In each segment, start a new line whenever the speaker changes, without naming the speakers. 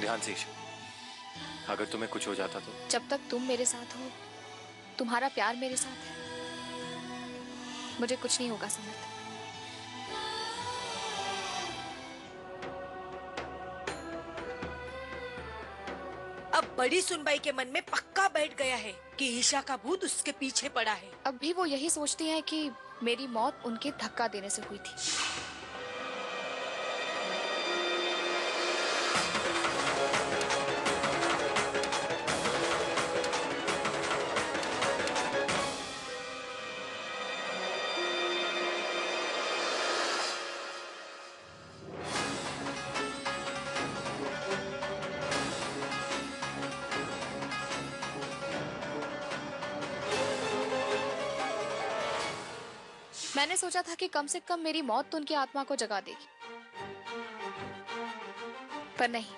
ध्यान से ईशा, अगर तुम्हें कुछ हो जाता तो?
जब तक तुम मेरे साथ हो, तुम्हारा प्यार मेरे साथ है, मुझे कुछ नहीं होगा समर्थ।
अब बड़ी सुनबाई के मन में पक्का बैठ गया है कि ईशा का भूत उसके पीछे पड़ा है।
अब भी वो यही सोचती है कि मेरी मौत उनके धक्का देने से हुई थी। मैंने सोचा था कि कम से कम मेरी मौत तो उनकी आत्मा को जगा देगी, पर नहीं।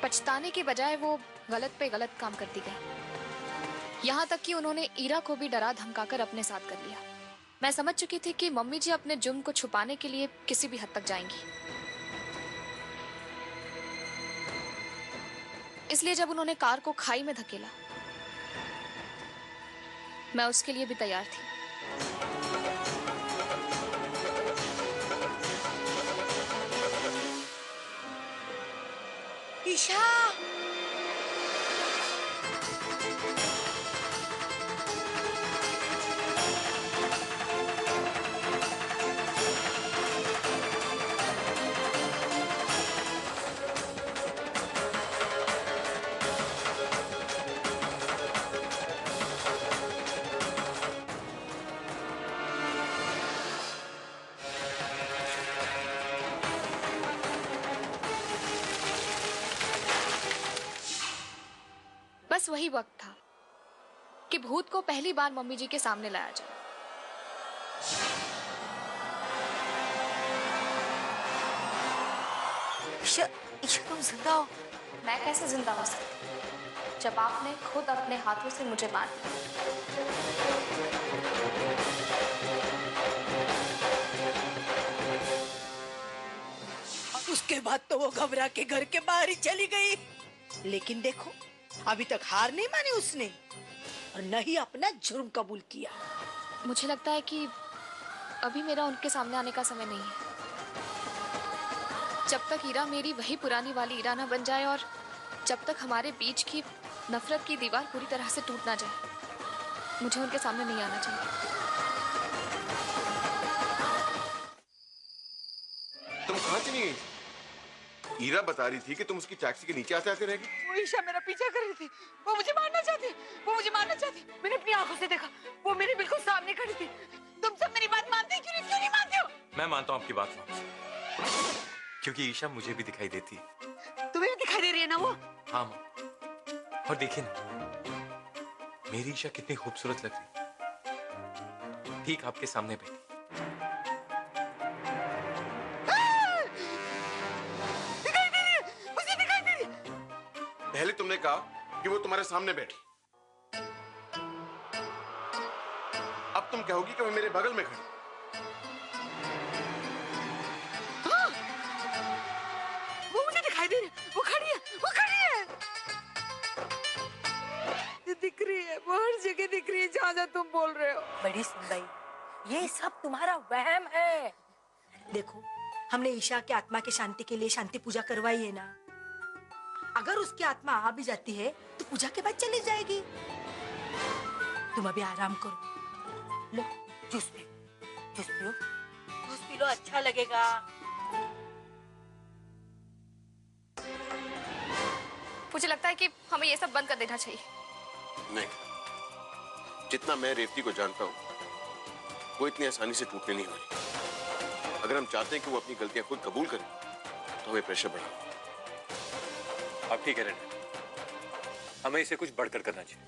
पछताने की बजाय वो गलत पे गलत काम करती गई। यहाँ तक कि उन्होंने ईरा को भी डरा धमकाकर अपने साथ कर लिया। मैं समझ चुकी थी कि मम्मी जी अपने जुर्म को छुपाने के लिए किसी भी हद तक जाएंगी। इसलिए जब उन्होंने कार को खाई में धकेला, मैं उसके लिए भी तैयार थी।
ईशा!
बस वही वक्त था कि भूत को पहली बार मम्मी जी के सामने लाया जाए।
ईशा, ईशा तुम जिंदा हो?
मैं कैसे जिंदा हो सकती जब आपने खुद अपने हाथों से मुझे मार दिया?
उसके बाद तो वो घबरा के घर के बाहर ही चली गई। लेकिन देखो, अभी तक हार नहीं मानी उसने और न ही अपना जुर्म कबूल किया।
मुझे लगता है कि अभी मेरा उनके सामने आने का समय नहीं है। जब तक ईरा मेरी वही पुरानी वाली ईरा ना बन जाए और जब तक हमारे बीच की नफरत की दीवार पूरी तरह से टूट ना जाए, मुझे उनके सामने नहीं आना चाहिए।
तुम कहाँ चली गई? ईरा बता रही थी कि तुम उसकी टैक्सी के नीचे आते रह गई।
वो ईशा मेरा पीछा कर रही थी, वो मुझे मारना चाहती, वो मुझे मारना चाहती। मैंने अपनी आंखों से देखा, वो मेरे बिल्कुल सामने खड़ी थी। तुम सब मेरी बात मानते क्यों नहीं मानते हो?
मैं मानता हूँ आपकी बात, क्योंकि ईशा मुझे भी दिखाई देती है।
तुम्हें भी दिखाई दे रही है ना वो?
हाँ माँ, और देखिए ना, मेरी ईशा कितनी खूबसूरत लग रही, ठीक आपके सामने बैठी।
पहले तुमने कहा कि वो तुम्हारे सामने बैठी, अब तुम कहोगी कि वो मेरे बगल में खड़ी।
हाँ, वो मुझे दिखाई दे रही है, वो खड़ी है, वो खड़ी है। ये दिख रही है, वो हर जगह दिख रही है जहाँ जहाँ तुम बोल रहे हो। बड़ी सुनबाई, ये सब तुम्हारा वहम है। देखो, हमने ईशा की आत्मा की शांति के लिए शांति पूजा करवाई है ना। अगर उसकी आत्मा आ भी जाती है तो पूजा के बाद चली जाएगी। तुम अभी आराम करो, लो जूस पियो, जूस पियो, जूस पी लो, अच्छा लगेगा।
मुझे लगता है कि हमें ये सब बंद कर देना चाहिए।
नहीं, जितना मैं रेवती को जानता हूँ, वो इतनी आसानी से टूटने नहीं वाली। अगर हम चाहते हैं कि वो अपनी गलतियां खुद कबूल करे, तो हमें प्रेशर बढ़ाओ।
आप ठीक है रेना, हमें इसे कुछ बढ़कर करना चाहिए।